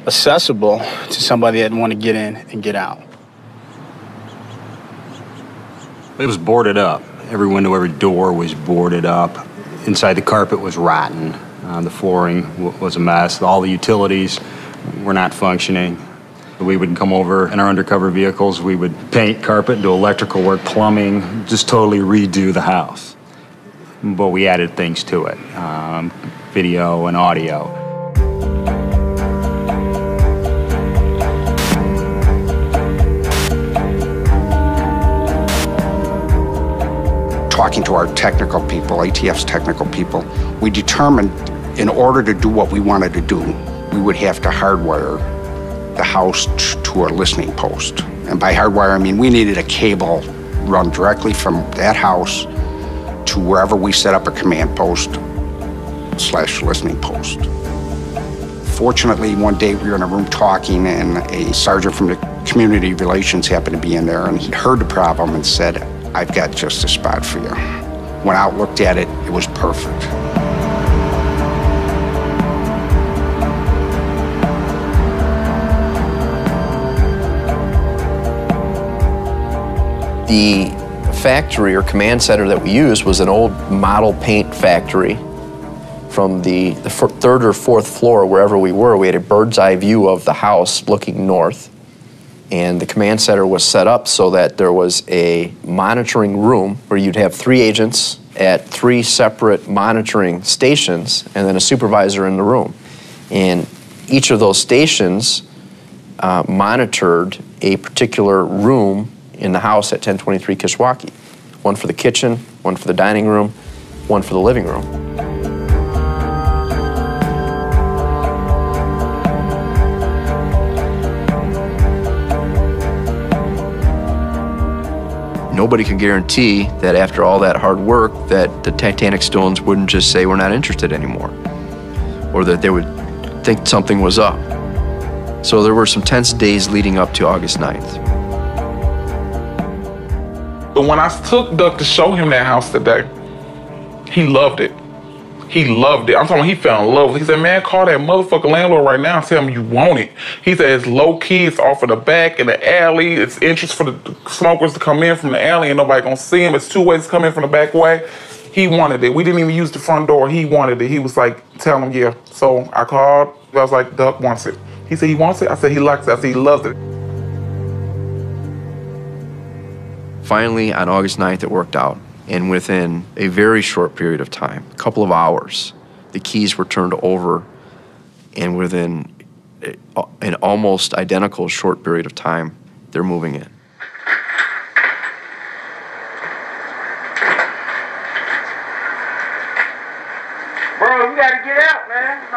accessible to somebody that want to get in and get out. It was boarded up. Every window, every door was boarded up. Inside, the carpet was rotten. The flooring was a mess. All the utilities were not functioning. We would come over in our undercover vehicles. We would paint carpet, do electrical work, plumbing, just totally redo the house. But we added things to it, video and audio. Talking to our technical people, ATF's technical people, we determined in order to do what we wanted to do, we would have to hardwire the house to a listening post. And by hardwire, I mean we needed a cable run directly from that house to wherever we set up a command post / listening post. Fortunately, one day we were in a room talking and a sergeant from the community relations happened to be in there, and he heard the problem and said, "I've got just a spot for you." Went out, looked at it, it was perfect. The factory or command center that we used was an old model paint factory. From the third or fourth floor, wherever we were, we had a bird's eye view of the house looking north. And the command center was set up so that there was a monitoring room where you'd have 3 agents at 3 separate monitoring stations and then a supervisor in the room. And each of those stations monitored a particular room in the house at 1023 Kishwaukee. One for the kitchen, one for the dining room, one for the living room. Nobody can guarantee that after all that hard work that the Titanic Stones wouldn't just say we're not interested anymore, or that they would think something was up. So there were some tense days leading up to August 9th. But when I took Duck to show him that house today, he loved it. He loved it. I'm talking, he fell in love with it. He said, "Man, call that motherfucking landlord right now and tell him you want it." He said it's low key, it's off of the back in the alley. It's entrance for the smokers to come in from the alley and nobody gonna see him. It's 2 ways to come in from the back way. He wanted it. We didn't even use the front door. He wanted it. He was like, tell him, yeah. So I called. I was like, Duck wants it. He said he wants it. I said he likes it. I said he loves it. Finally, on August 9th, it worked out. And within a very short period of time, a couple of hours, the keys were turned over. And within an almost identical short period of time, they're moving in. Bro, you gotta get out, man. I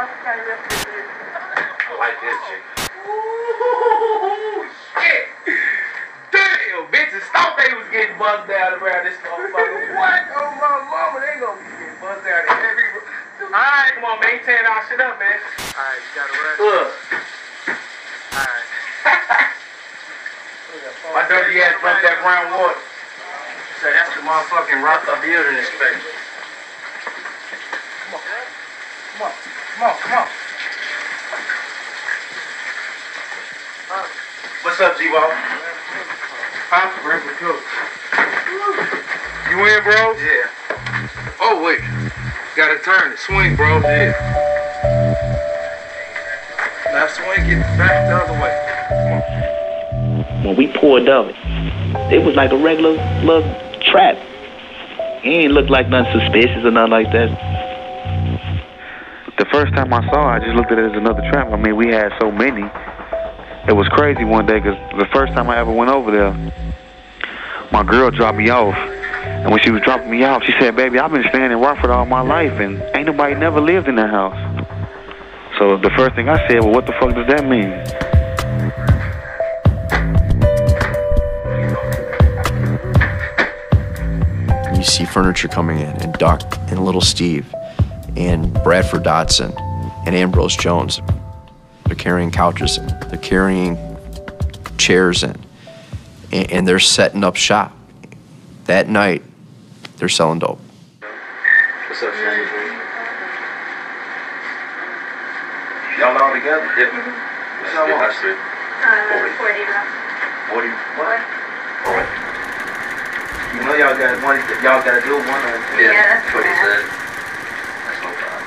like this shit. Ooh, shit. Damn, bitches thought they was getting buzzed down around this motherfucker. What? Oh, my mama, they gonna be getting buzzed down in every... Alright, come on, maintain our shit up, man. Alright, you gotta run. Alright. My dirty ass bumped that brown water. So that's the motherfucking rock of building inspector. Come on. Come on, come on. What's up, G-Ball? Huh? Where's the coach? You in, bro? Yeah. Oh, wait. Gotta turn it. Swing, bro. Yeah. Now swing, get back the other way. When we pulled up, it was like a regular little trap. He ain't look like nothing suspicious or nothing like that. The first time I saw it, I just looked at it as another trap. I mean, we had so many. It was crazy one day because the first time I ever went over there, my girl dropped me off. And when she was dropping me off, she said, "Baby, I've been staying in Rockford all my life and ain't nobody never lived in that house." So the first thing I said, well, what the fuck does that mean? You see furniture coming in, and Duck and Little Steve and Bradford Dotson and Ambrose Jones. They're carrying couches in, they're carrying chairs in, and they're setting up shop. That night, they're selling dope. What's up, Shane? Y'all all together? Yeah. How much? 40. 40 what? You know y'all got money. Y'all got to do one. Yeah, that's what he bad. said. That's no problem.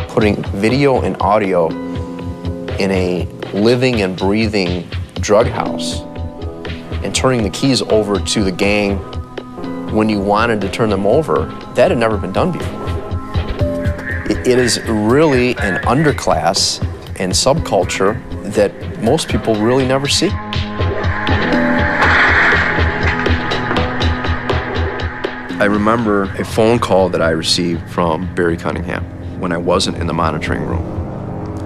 Putting video and audio in a living and breathing drug house and turning the keys over to the gang when you wanted to turn them over, that had never been done before. It is really an underclass and subculture that most people really never see. I remember a phone call that I received from Barry Cunningham when I wasn't in the monitoring room.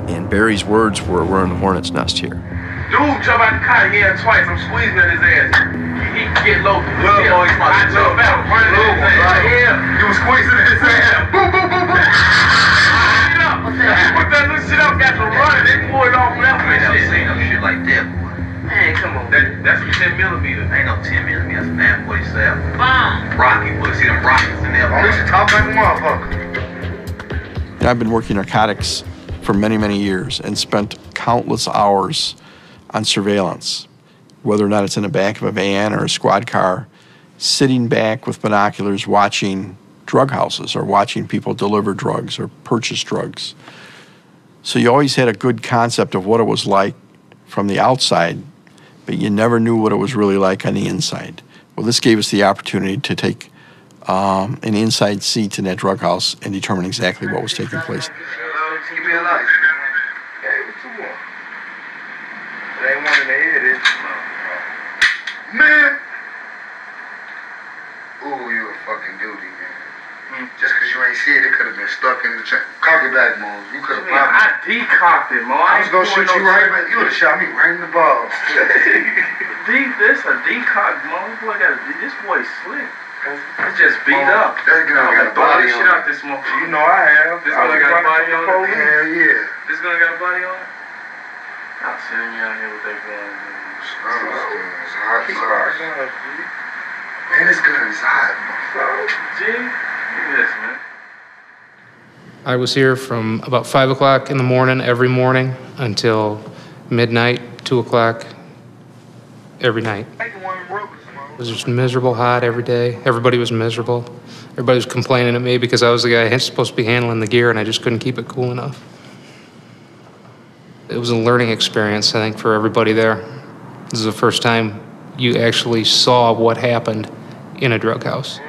And Barry's words were, "We're in the hornet's nest here." Dude jump out the car, he had twice. I'm squeezing at his ass. He get low. Little boy, I jump out, running at his ass. Right here. You was squeezing at his ass. Boom, boom, boom, boom. He put that little shit up, got to run. They pulled off left and shit. I never seen no shit like that, boy. Man, come on. That's a 10 millimeter. Ain't no 10 millimeter. That's a 947. Rocky, boy. See them rockets in there. Only should talk like a motherfucker. I've been working narcotics for many, many years and spent countless hours on surveillance, whether or not it's in the back of a van or a squad car, sitting back with binoculars watching drug houses or watching people deliver drugs or purchase drugs. So you always had a good concept of what it was like from the outside, but you never knew what it was really like on the inside. Well, this gave us the opportunity to take an inside seat in that drug house and determine exactly what was taking place. Keep me alive. Hey, what you want? There ain't one in the head, is man. Ooh, you a fucking duty, man. Just because you ain't see it, it could have been stuck in the chain. Cock it back, Mo. You could have popped it. I decocked it, Mo. I was going to shoot you right back. You would have shot me right in the balls. This a decock, Mo. This boy slick. It's just beat up. That gun got a body on it. This motherfucker. You know I have. This gun got a body on it? Hell yeah. This gun got a body on it? I'll send me out here with that gun. It's hot sauce. Man, this gun is hot, motherfucker. G, look at this, man. I was here from about 5 o'clock in the morning every morning until midnight, 2 o'clock every night. It was just miserable hot every day. Everybody was miserable. Everybody was complaining at me because I was the guy supposed to be handling the gear and I just couldn't keep it cool enough. It was a learning experience, I think, for everybody there. This is the first time you actually saw what happened in a drug house.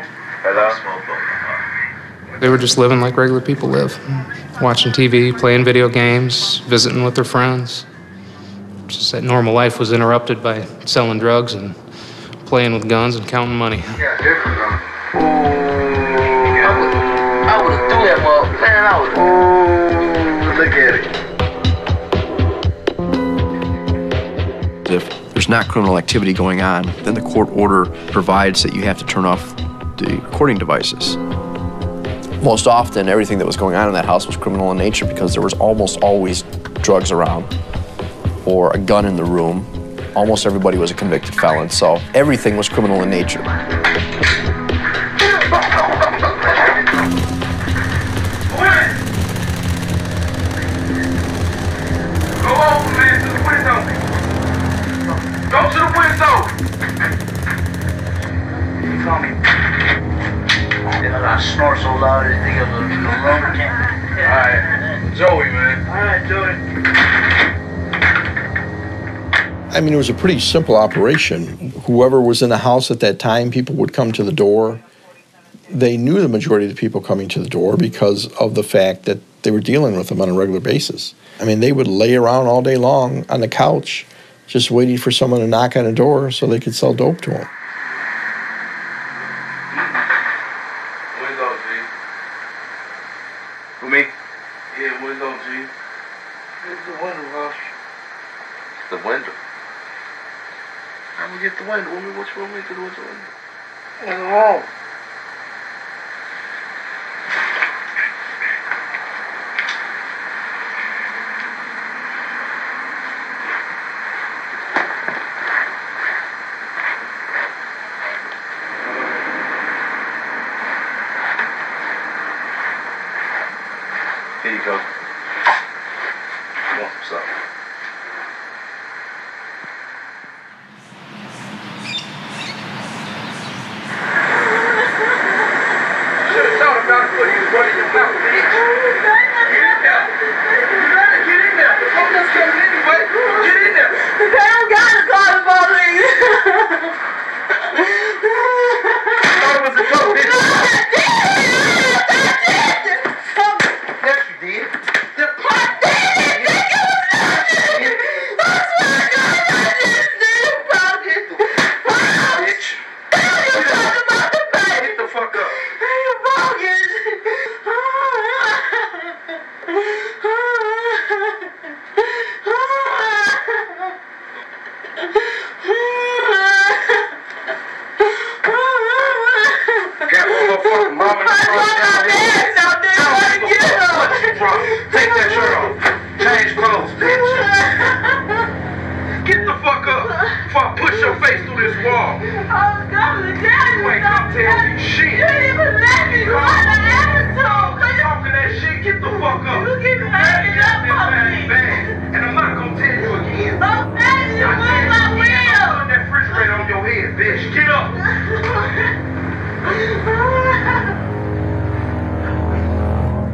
They were just living like regular people live. Watching TV, playing video games, visiting with their friends. Just that normal life was interrupted by selling drugs and playing with guns and counting money. Yeah, different though. I would have threw that mother. Man, I would. Look at it. If there's not criminal activity going on, then the court order provides that you have to turn off the recording devices. Most often, everything that was going on in that house was criminal in nature because there was almost always drugs around or a gun in the room. Almost everybody was a convicted felon, so everything was criminal in nature. Go over, man, to the window. Go to the window. You call me. I snort so loud, this nigga the lumber can't. Alright, Joey, man. Alright, Joey. I mean, it was a pretty simple operation. Whoever was in the house at that time, people would come to the door. They knew the majority of the people coming to the door because of the fact that they were dealing with them on a regular basis. I mean, they would lay around all day long on the couch just waiting for someone to knock on the door so they could sell dope to them. window, G. It's the window, Rush. The window. I'm gonna get the window. What you want me to do with the window? What's wrong? Here you go. You want some stuff? Should've thought about it before you was running your mouth, bitch. Get in there. You gotta get in there. The police coming anyway. Get in there. I don't gotta call the police. I thought it was a joke, bitch. Yes, you did. Take that shirt off. Change clothes, bitch. Get the fuck up before I push your face through this wall. I was coming to tell you. You ain't gonna tell me shit. You didn't even let me go on the asshole. Talking that shit, get the fuck up. You keep hanging up on me. And I'm not gonna tell you again. I'm begging you with my will. Turn that refrigerator on your head, bitch. Get up.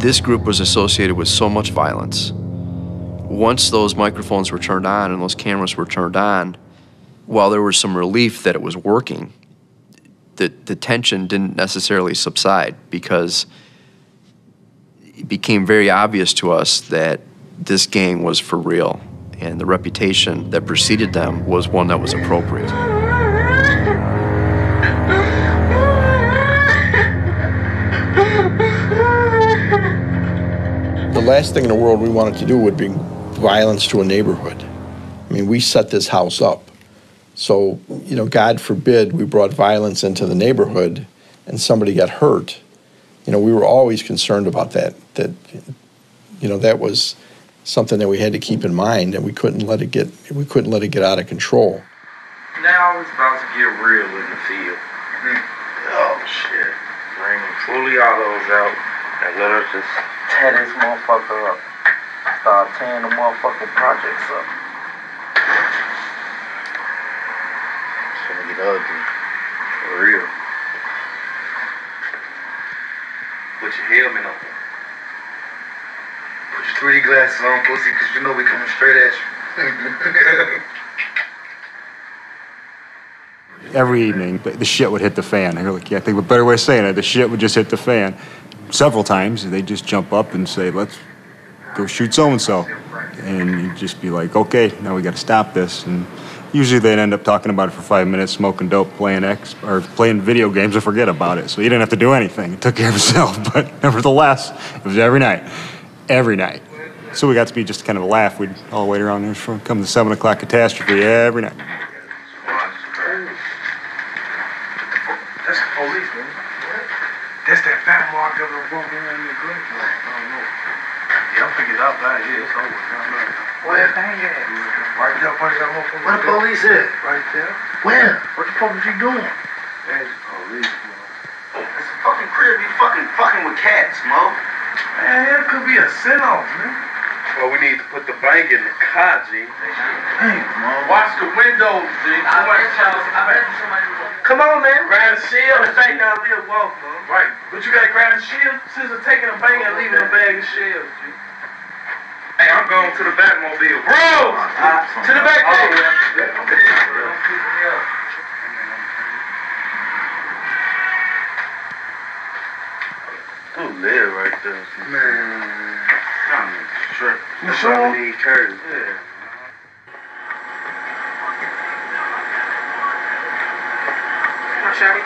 This group was associated with so much violence. Once those microphones were turned on and those cameras were turned on, while there was some relief that it was working, the tension didn't necessarily subside because it became very obvious to us that this gang was for real, and the reputation that preceded them was one that was appropriate. The last thing in the world we wanted to do would be violence to a neighborhood. I mean, we set this house up. So, you know, God forbid we brought violence into the neighborhood and somebody got hurt. You know, we were always concerned about that, you know, that was something that we had to keep in mind, and we couldn't let it get out of control. Now it's about to get real in the field. Oh shit. Bring fully all those out and let us just tear this motherfucker up. Start tearing the motherfucking projects up. It's gonna get ugly. For real. Put your helmet on. Put your 3D glasses on, pussy, because you know we coming straight at you. Every evening, the shit would hit the fan. I can't think of a better way of saying it. The shit would just hit the fan. Several times, they'd just jump up and say, let's go shoot so-and-so. And you'd just be like, okay, now we got to stop this. And usually they'd end up talking about it for 5 minutes, smoking dope, playing video games, and forget about it. So you didn't have to do anything. It took care of itself. But nevertheless, it was every night. Every night. So we got to be just kind of a laugh. We'd all wait around there for come the 7 o'clock catastrophe every night. That's the police, man. That's that fat mark that was walking around in the glove. I don't know. Yeah, I'm picking it up out here. It's over. Where that thing at? Right there, punch that motherfucker. Where the police at? Right there. Where? What the fuck is he doing? There's the police, man. It's a fucking crib. You fucking with cats, Mo. Man, it could be a sit-off, man. Well, we need to put the bank in the car, G. Hey, Mom. Watch the windows, G. I bet somebody will. Come on, man. Grab the shield. This ain't not real wealth, man. Right. But you gotta grab the shield. Since they're taking a bank and leaving a bag of shells, G. Hey, I'm going to the Batmobile. Bro! To the back page. Who live right there? Man. I'm sure. You sure? Curtis. Yeah. Shawty.